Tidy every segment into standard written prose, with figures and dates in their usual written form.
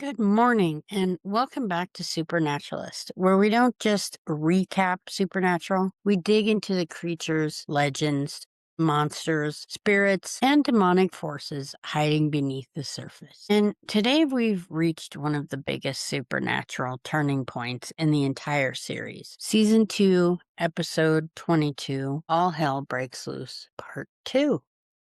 Good morning, and welcome back to Supernaturalist, where we don't just recap supernatural, we dig into the creatures, legends, monsters, spirits, and demonic forces hiding beneath the surface. And today we've reached one of the biggest supernatural turning points in the entire series. Season 2, Episode 22, All Hell Breaks Loose, Part 2.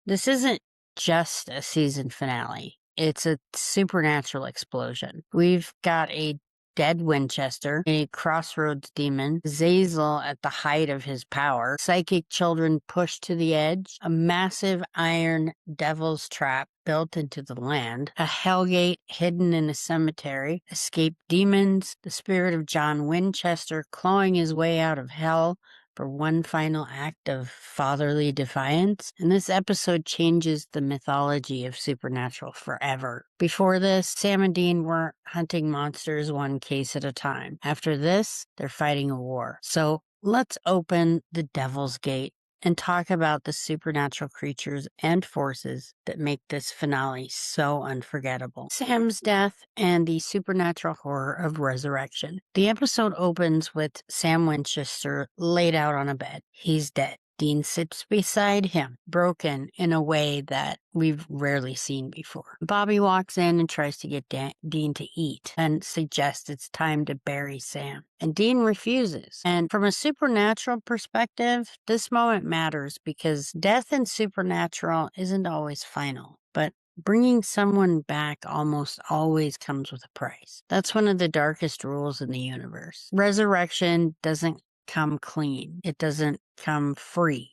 This isn't just a season finale. It's a supernatural explosion. We've got a dead Winchester, a crossroads demon, Zazel at the height of his power, psychic children pushed to the edge, a massive iron devil's trap built into the land, a hellgate hidden in a cemetery, escaped demons, the spirit of John Winchester clawing his way out of hell, for one final act of fatherly defiance. And this episode changes the mythology of supernatural forever. Before this, Sam and Dean were hunting monsters one case at a time. After this, they're fighting a war. So let's open the Devil's Gate and talk about the supernatural creatures and forces that make this finale so unforgettable. Sam's death and the supernatural horror of resurrection. The episode opens with Sam Winchester laid out on a bed. He's dead. Dean sits beside him, broken in a way that we've rarely seen before. Bobby walks in and tries to get Dean to eat and suggests it's time to bury Sam. And Dean refuses. And from a supernatural perspective, this moment matters because death in supernatural isn't always final, but bringing someone back almost always comes with a price. That's one of the darkest rules in the universe. Resurrection doesn't come clean. It doesn't come free.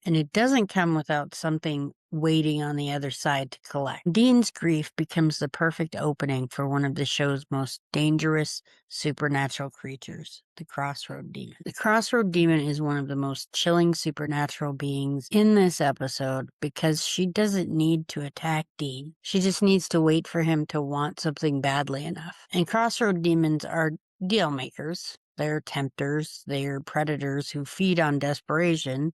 And it doesn't come without something waiting on the other side to collect. Dean's grief becomes the perfect opening for one of the show's most dangerous supernatural creatures, the Crossroad Demon. The Crossroad Demon is one of the most chilling supernatural beings in this episode because she doesn't need to attack Dean. She just needs to wait for him to want something badly enough. And Crossroad Demons are deal makers. They're tempters, they're predators who feed on desperation.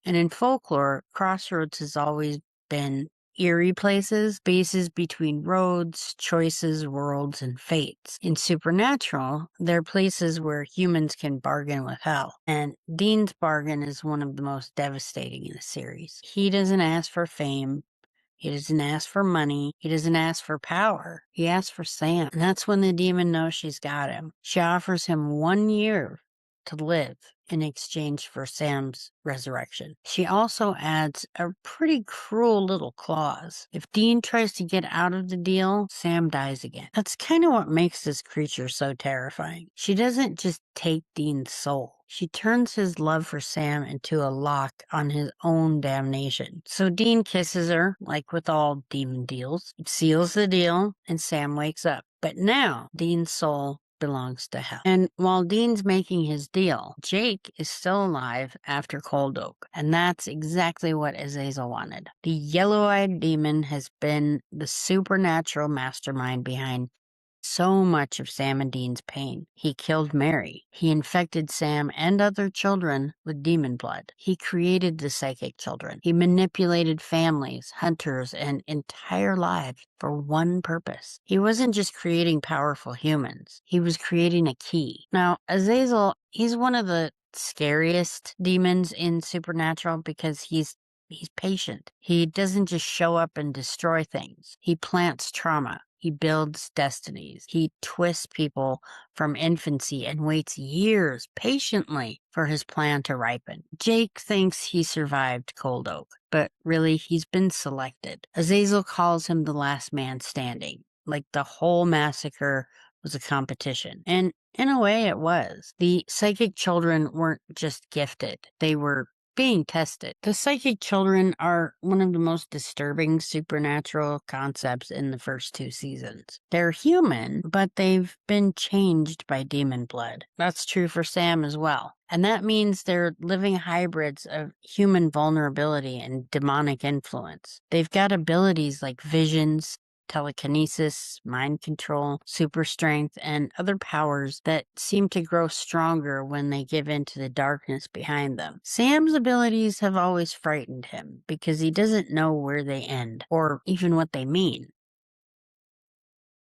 And in folklore, crossroads has always been eerie places, spaces between roads, choices, worlds, and fates. In supernatural, they're places where humans can bargain with hell. And Dean's bargain is one of the most devastating in the series. He doesn't ask for fame. He doesn't ask for money. He doesn't ask for power. He asks for Sam. And that's when the demon knows she's got him. She offers him 1 year to live in exchange for Sam's resurrection. She also adds a pretty cruel little clause. If Dean tries to get out of the deal, Sam dies again. That's kind of what makes this creature so terrifying. She doesn't just take Dean's soul. She turns his love for Sam into a lock on his own damnation. So Dean kisses her, like with all demon deals, seals the deal, and Sam wakes up. But now, Dean's soul belongs to hell. And while Dean's making his deal, Jake is still alive after Cold Oak. And that's exactly what Azazel wanted. The yellow-eyed demon has been the supernatural mastermind behind so much of Sam and Dean's pain. He killed Mary. He infected Sam and other children with demon blood. He created the psychic children. He manipulated families, hunters, and entire lives for one purpose. He wasn't just creating powerful humans. He was creating a key. Now, Azazel, he's one of the scariest demons in Supernatural because he's patient. He doesn't just show up and destroy things. He plants trauma. He builds destinies. He twists people from infancy and waits years patiently for his plan to ripen. Jake thinks he survived Cold Oak, but really he's been selected. Azazel calls him the last man standing, like the whole massacre was a competition. And in a way it was. The psychic children weren't just gifted. They were being tested. The psychic children are one of the most disturbing supernatural concepts in the first 2 seasons. They're human, but they've been changed by demon blood. That's true for Sam as well. And that means they're living hybrids of human vulnerability and demonic influence. They've got abilities like visions, telekinesis, mind control, super strength, and other powers that seem to grow stronger when they give in to the darkness behind them. Sam's abilities have always frightened him because he doesn't know where they end or even what they mean.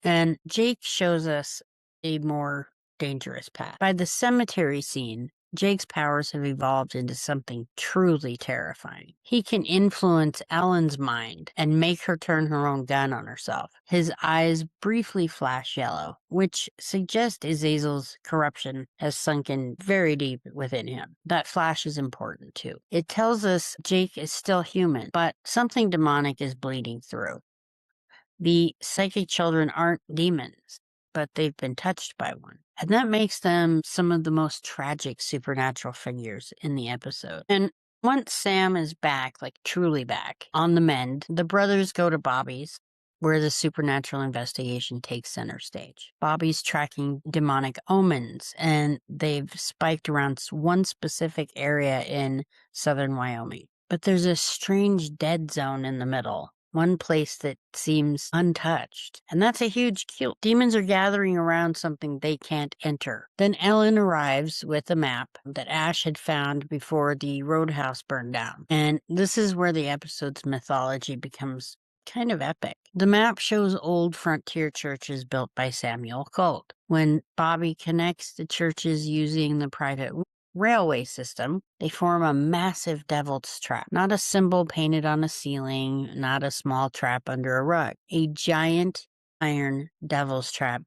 And Jake shows us a more dangerous path. By the cemetery scene, Jake's powers have evolved into something truly terrifying. He can influence Ellen's mind and make her turn her own gun on herself. His eyes briefly flash yellow, which suggests Azazel's corruption has sunk in very deep within him. That flash is important too. It tells us Jake is still human, but something demonic is bleeding through. The psychic children aren't demons, but they've been touched by one. And that makes them some of the most tragic supernatural figures in the episode. And once Sam is back, like truly back, on the mend, the brothers go to Bobby's, where the supernatural investigation takes center stage. Bobby's tracking demonic omens, and they've spiked around one specific area in southern Wyoming. But there's a strange dead zone in the middle. One place that seems untouched. And that's a huge cue. Demons are gathering around something they can't enter. Then Ellen arrives with a map that Ash had found before the roadhouse burned down. And this is where the episode's mythology becomes kind of epic. The map shows old frontier churches built by Samuel Colt. When Bobby connects the churches using the private railway system, they form a massive devil's trap. Not a symbol painted on a ceiling, not a small trap under a rug. A giant iron devil's trap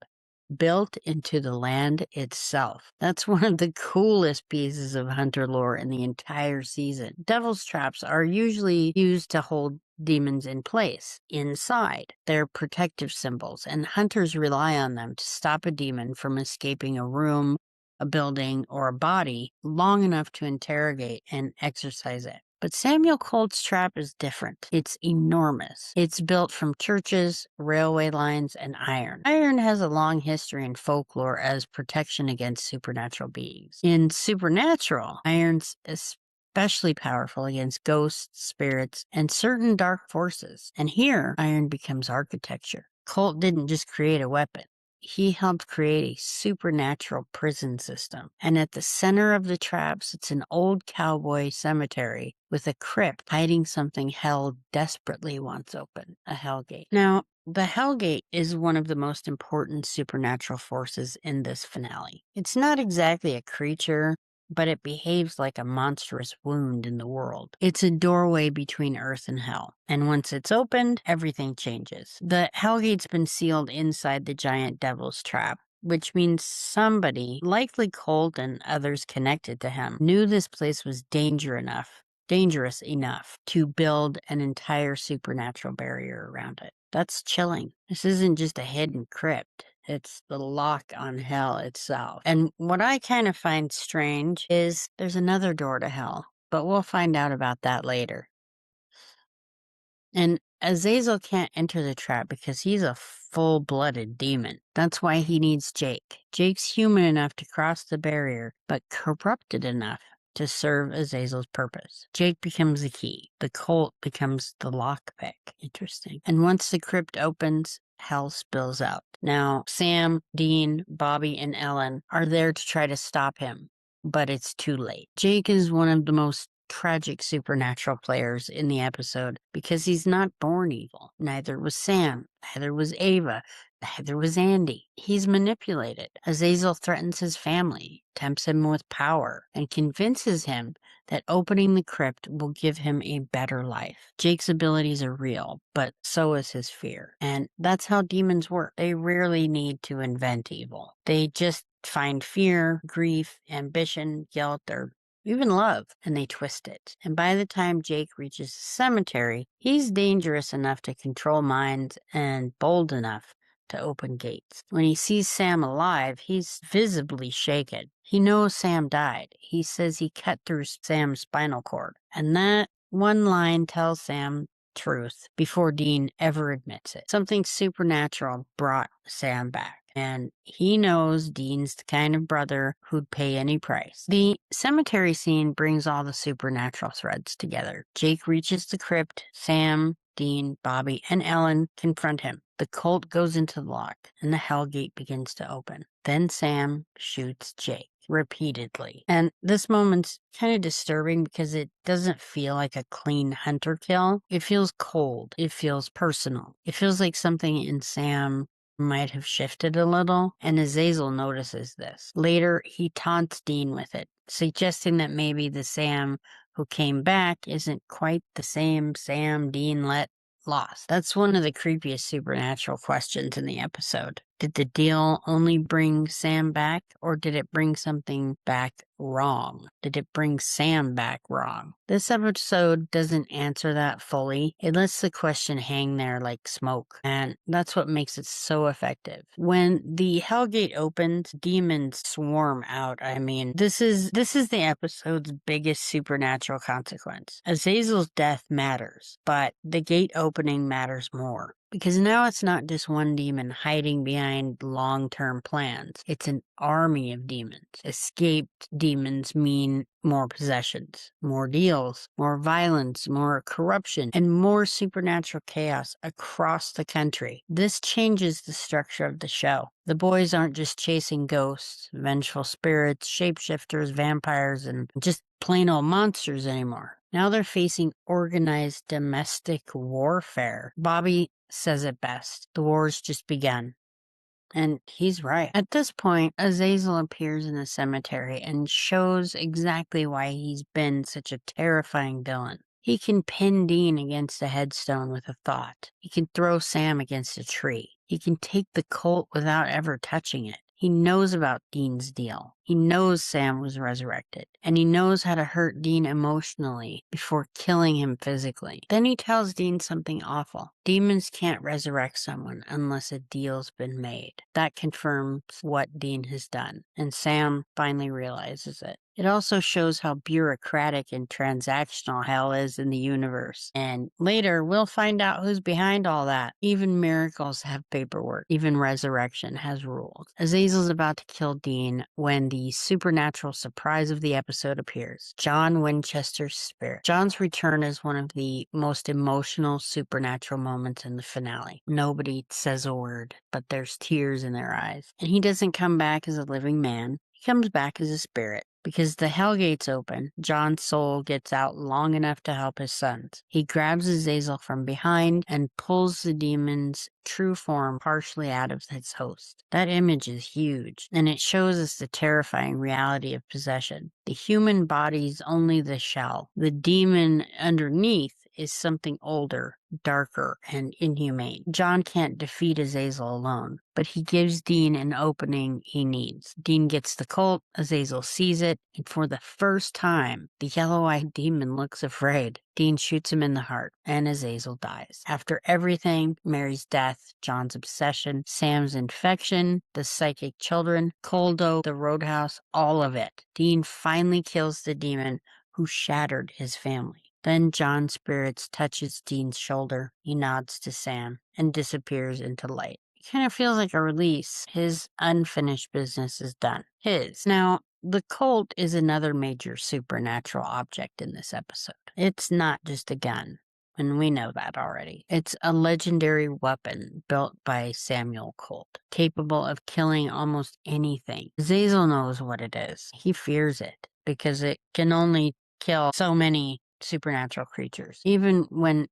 built into the land itself. That's one of the coolest pieces of hunter lore in the entire season. Devil's traps are usually used to hold demons in place inside. They're protective symbols, and hunters rely on them to stop a demon from escaping a room, a building, or a body long enough to interrogate and exorcise it. But Samuel Colt's trap is different. It's enormous. It's built from churches, railway lines, and iron. Iron has a long history in folklore as protection against supernatural beings. In Supernatural, iron's especially powerful against ghosts, spirits, and certain dark forces. And here, iron becomes architecture. Colt didn't just create a weapon. He helped create a supernatural prison system. And at the center of the trap sits an old cowboy cemetery with a crypt hiding something hell desperately wants open, a hellgate. Now, the hellgate is one of the most important supernatural forces in this finale. It's not exactly a creature, but it behaves like a monstrous wound in the world. It's a doorway between earth and hell. And once it's opened, everything changes. The Hellgate's been sealed inside the giant devil's trap, which means somebody, likely Colt and others connected to him, knew this place was dangerous enough to build an entire supernatural barrier around it. That's chilling. This isn't just a hidden crypt. It's the lock on hell itself. And what I kind of find strange is there's another door to hell, but we'll find out about that later. And Azazel can't enter the trap because he's a full-blooded demon. That's why he needs Jake. Jake's human enough to cross the barrier, but corrupted enough to serve Azazel's purpose. Jake becomes the key. The Colt becomes the lockpick. Interesting. And once the crypt opens, hell spills out. Now, Sam, Dean, Bobby, and Ellen are there to try to stop him, but it's too late. Jake is one of the most tragic supernatural players in the episode because he's not born evil. Neither was Sam, neither was Ava, neither was Andy. He's manipulated. Azazel threatens his family, tempts him with power, and convinces him that opening the crypt will give him a better life. Jake's abilities are real, but so is his fear. And that's how demons work. They rarely need to invent evil. They just find fear, grief, ambition, guilt, or even love, and they twist it. And by the time Jake reaches the cemetery, he's dangerous enough to control minds and bold enough to open gates. When he sees Sam alive, he's visibly shaken. He knows Sam died. He says he cut through Sam's spinal cord. And that one line tells Sam truth before Dean ever admits it. Something supernatural brought Sam back. And he knows Dean's the kind of brother who'd pay any price. The cemetery scene brings all the supernatural threads together. Jake reaches the crypt. Sam, Dean, Bobby, and Ellen confront him. The Colt goes into the lock, and the Hellgate begins to open. Then Sam shoots Jake repeatedly. And this moment's kind of disturbing because it doesn't feel like a clean hunter kill. It feels cold. It feels personal. It feels like something in Sam might have shifted a little, and Azazel notices this. Later, he taunts Dean with it, suggesting that maybe the Sam who came back isn't quite the same Sam Dean let lost. That's one of the creepiest supernatural questions in the episode. Did the deal only bring Sam back, or did it bring something back wrong? Did it bring Sam back wrong? This episode doesn't answer that fully. It lets the question hang there like smoke, and that's what makes it so effective. When the Hellgate opens, demons swarm out. I mean, this is the episode's biggest supernatural consequence. Azazel's death matters, but the gate opening matters more. Because now it's not just one demon hiding behind long-term plans. It's an army of demons. Escaped demons mean more possessions, more deals, more violence, more corruption, and more supernatural chaos across the country. This changes the structure of the show. The boys aren't just chasing ghosts, vengeful spirits, shapeshifters, vampires, and just plain old monsters anymore. Now they're facing organized domestic warfare. Bobby says it best. The war's just begun. And he's right. At this point, Azazel appears in the cemetery and shows exactly why he's been such a terrifying villain. He can pin Dean against a headstone with a thought. He can throw Sam against a tree. He can take the colt without ever touching it. He knows about Dean's deal. He knows Sam was resurrected, and he knows how to hurt Dean emotionally before killing him physically. Then he tells Dean something awful. Demons can't resurrect someone unless a deal's been made. That confirms what Dean has done, and Sam finally realizes it. It also shows how bureaucratic and transactional hell is in the universe. And later, we'll find out who's behind all that. Even miracles have paperwork. Even resurrection has rules. Azazel's about to kill Dean when the supernatural surprise of the episode appears. John Winchester's spirit. John's return is one of the most emotional supernatural moments in the finale. Nobody says a word, but there's tears in their eyes. And he doesn't come back as a living man. He comes back as a spirit. Because the Hellgate's open, John's soul gets out long enough to help his sons. He grabs Azazel from behind and pulls the demon's true form partially out of his host. That image is huge, and it shows us the terrifying reality of possession. The human body's only the shell. The demon underneath is something older, darker, and inhumane. John can't defeat Azazel alone, but he gives Dean an opening he needs. Dean gets the colt, Azazel sees it, and for the first time, the yellow-eyed demon looks afraid. Dean shoots him in the heart, and Azazel dies. After everything, Mary's death, John's obsession, Sam's infection, the psychic children, Coldo, the roadhouse, all of it, Dean finally kills the demon who shattered his family. Then John's spirits touches Dean's shoulder. He nods to Sam and disappears into light. It kind of feels like a release. His unfinished business is done. Now, the colt is another major supernatural object in this episode. It's not just a gun, and we know that already. It's a legendary weapon built by Samuel Colt, capable of killing almost anything. Zazel knows what it is. He fears it because it can only kill so many supernatural creatures, even when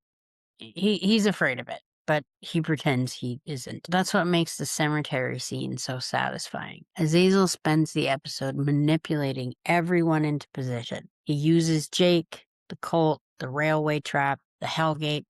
he's afraid of it, but he pretends he isn't. That's what makes the cemetery scene so satisfying. Azazel spends the episode manipulating everyone into position. He uses Jake, the colt, the railway trap, the Hellgate,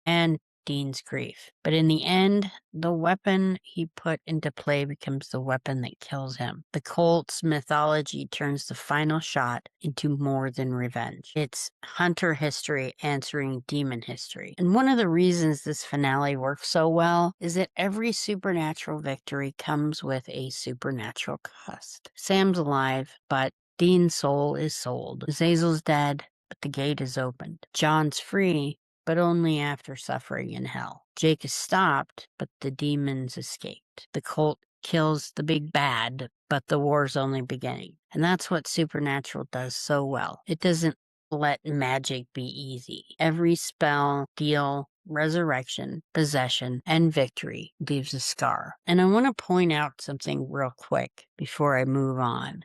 and Dean's grief. But in the end, the weapon he put into play becomes the weapon that kills him. The Colt's mythology turns the final shot into more than revenge. It's hunter history answering demon history. And one of the reasons this finale works so well is that every supernatural victory comes with a supernatural cost. Sam's alive, but Dean's soul is sold. Azazel's dead, but the gate is opened. John's free, but only after suffering in hell. Jake is stopped, but the demons escaped. The colt kills the big bad, but the war's only beginning. And that's what Supernatural does so well. It doesn't let magic be easy. Every spell, deal, resurrection, possession, and victory leaves a scar. And I want to point out something real quick before I move on.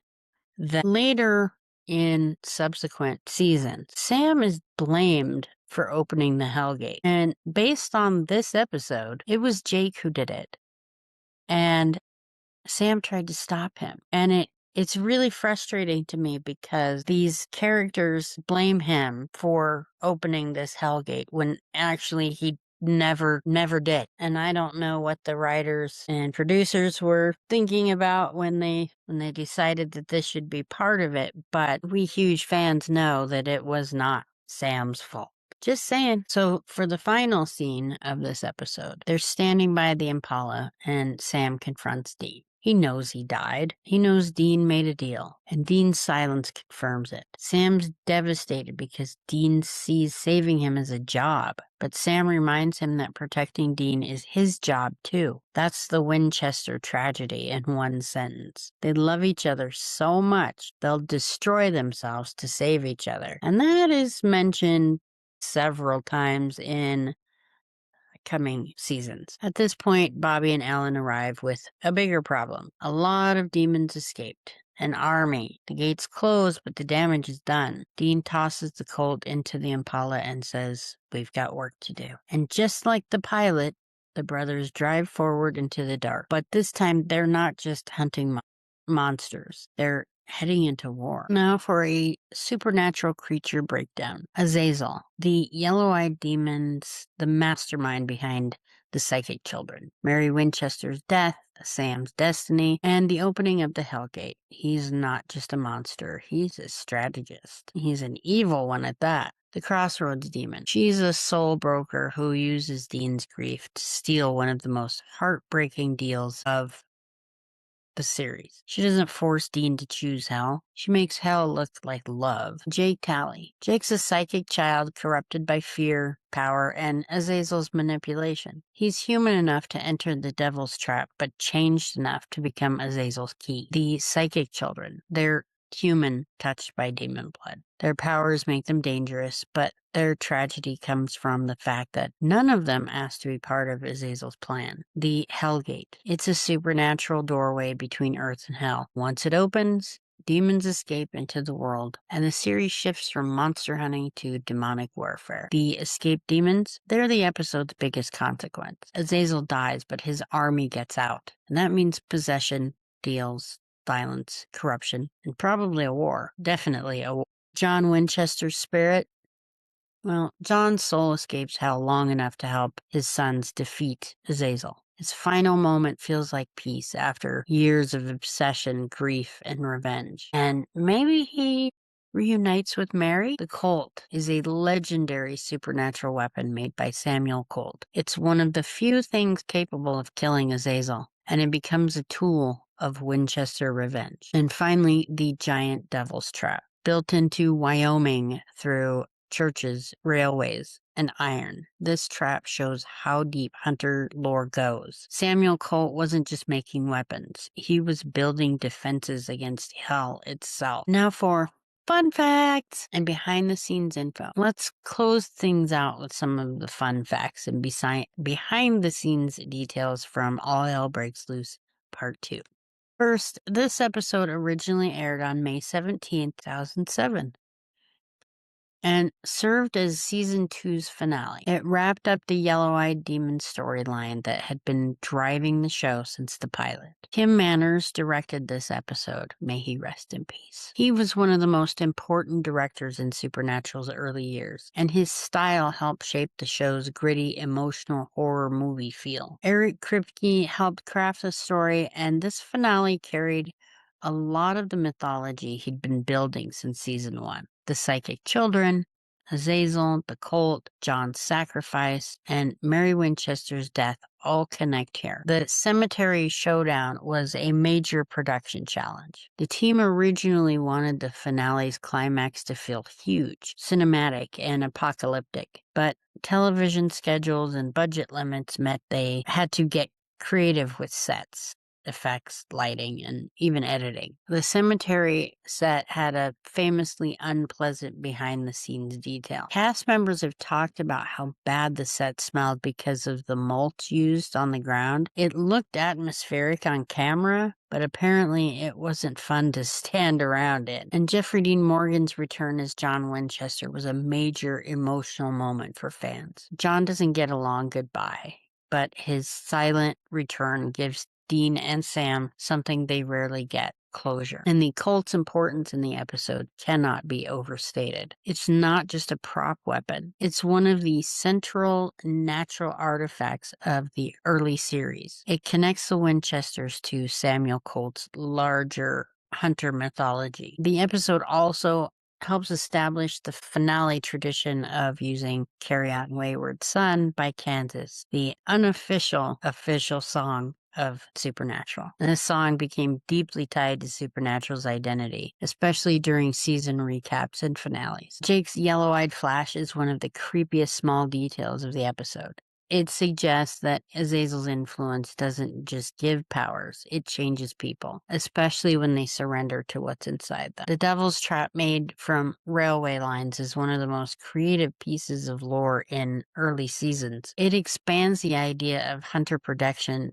That later in subsequent seasons, Sam is blamed for opening the Hellgate. And based on this episode, it was Jake who did it. And Sam tried to stop him. And it's really frustrating to me because these characters blame him for opening this Hellgate when actually he never did. And I don't know what the writers and producers were thinking about when they decided that this should be part of it, but we huge fans know that it was not Sam's fault. Just saying. So for the final scene of this episode, they're standing by the Impala and Sam confronts Dean. He knows he died. He knows Dean made a deal, and Dean's silence confirms it. Sam's devastated because Dean sees saving him as a job, but Sam reminds him that protecting Dean is his job too. That's the Winchester tragedy in one sentence. They love each other so much, they'll destroy themselves to save each other. And that is mentioned several times in coming seasons. At this point, Bobby and Ellen arrive with a bigger problem. A lot of demons escaped. An army. The gate's closed, but the damage is done. Dean tosses the Colt into the Impala and says, "We've got work to do." And just like the pilot, the brothers drive forward into the dark. But this time, they're not just hunting monsters. They're heading into war. Now for a supernatural creature breakdown. Azazel, the yellow-eyed demon's the mastermind behind the psychic children. Mary Winchester's death, Sam's destiny, and the opening of the Hellgate. He's not just a monster, he's a strategist. He's an evil one at that. The Crossroads Demon. She's a soul broker who uses Dean's grief to steal one of the most heartbreaking deals of the series. She doesn't force Dean to choose hell. She makes hell look like love. Jake Talley. Jake's a psychic child corrupted by fear, power, and Azazel's manipulation. He's human enough to enter the devil's trap, but changed enough to become Azazel's key. The psychic children. They're human touched by demon blood. Their powers make them dangerous, but their tragedy comes from the fact that none of them asked to be part of Azazel's plan. The Hellgate. It's a supernatural doorway between Earth and Hell. Once it opens, demons escape into the world, and the series shifts from monster hunting to demonic warfare. The escaped demons, they're the episode's biggest consequence. Azazel dies, but his army gets out, and that means possession, deals, violence, corruption, and probably a war. Definitely a war. John Winchester's spirit. Well, John's soul escapes hell long enough to help his sons defeat Azazel. His final moment feels like peace after years of obsession, grief, and revenge. And maybe he reunites with Mary? The Colt is a legendary supernatural weapon made by Samuel Colt. It's one of the few things capable of killing Azazel, and it becomes a tool of Winchester revenge. And finally, the giant devil's trap, built into Wyoming through churches, railways, and iron. This trap shows how deep hunter lore goes. Samuel Colt wasn't just making weapons. He was building defenses against hell itself. Now for fun facts and behind the scenes info. Let's close things out with some of the fun facts and behind the scenes details from All Hell Breaks Loose Part 2. First, this episode originally aired on May 17th, 2007. And served as season 2's finale. It wrapped up the yellow-eyed demon storyline that had been driving the show since the pilot. Tim Manners directed this episode. May he rest in peace. He was one of the most important directors in Supernatural's early years, and his style helped shape the show's gritty, emotional horror movie feel. Eric Kripke helped craft the story, and this finale carried a lot of the mythology he'd been building since season 1. The psychic children, Azazel, the Colt, John's sacrifice, and Mary Winchester's death all connect here. The cemetery showdown was a major production challenge. The team originally wanted the finale's climax to feel huge, cinematic, and apocalyptic, but television schedules and budget limits meant they had to get creative with sets, effects, lighting, and even editing. The cemetery set had a famously unpleasant behind-the-scenes detail. Cast members have talked about how bad the set smelled because of the mulch used on the ground. It looked atmospheric on camera, but apparently it wasn't fun to stand around it. And Jeffrey Dean Morgan's return as John Winchester was a major emotional moment for fans. John doesn't get a long goodbye, but his silent return gives Dean and Sam something they rarely get: closure. And the cult's importance in the episode cannot be overstated. It's not just a prop weapon, it's one of the central natural artifacts of the early series. It connects the Winchesters to Samuel Colt's larger hunter mythology. The episode also helps establish the finale tradition of using Carry On Wayward Son by Kansas, the unofficial official song of Supernatural. And this song became deeply tied to Supernatural's identity, especially during season recaps and finales. Jake's yellow-eyed flash is one of the creepiest small details of the episode. It suggests that Azazel's influence doesn't just give powers, it changes people, especially when they surrender to what's inside them. The Devil's Trap made from railway lines is one of the most creative pieces of lore in early seasons. It expands the idea of hunter protection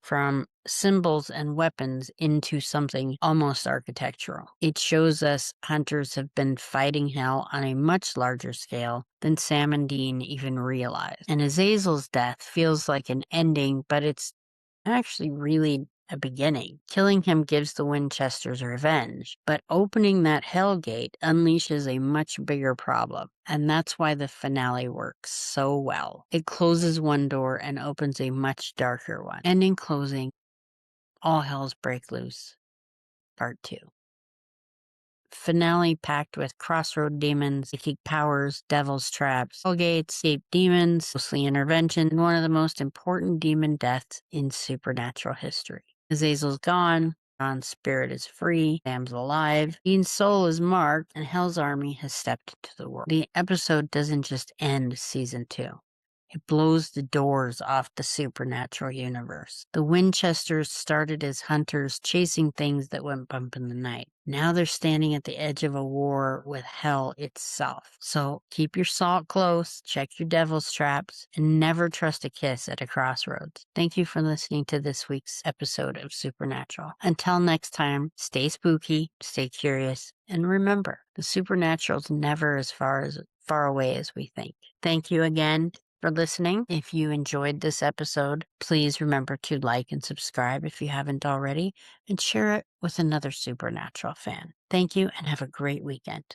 from symbols and weapons into something almost architectural. It shows us hunters have been fighting hell on a much larger scale than Sam and Dean even realized. And Azazel's death feels like an ending, but it's actually really a beginning. Killing him gives the Winchesters revenge, but opening that hell gate unleashes a much bigger problem. And that's why the finale works so well. It closes one door and opens a much darker one. And in closing, all hells break loose. Part 2. Finale packed with crossroad demons, psychic powers, devil's traps, hellgates, escape demons, ghostly intervention, and one of the most important demon deaths in supernatural history. Azazel's gone, John's spirit is free, Sam's alive, Dean's soul is marked, and Hell's army has stepped into the world. The episode doesn't just end season 2. It blows the doors off the supernatural universe. The Winchesters started as hunters chasing things that went bump in the night. Now they're standing at the edge of a war with hell itself. So keep your salt close, check your devil's traps, and never trust a kiss at a crossroads. Thank you for listening to this week's episode of Supernatural. Until next time, stay spooky, stay curious, and remember, the supernatural's never as far away as we think. Thank you again for listening. If you enjoyed this episode, please remember to like and subscribe if you haven't already, and share it with another Supernatural fan. Thank you and have a great weekend.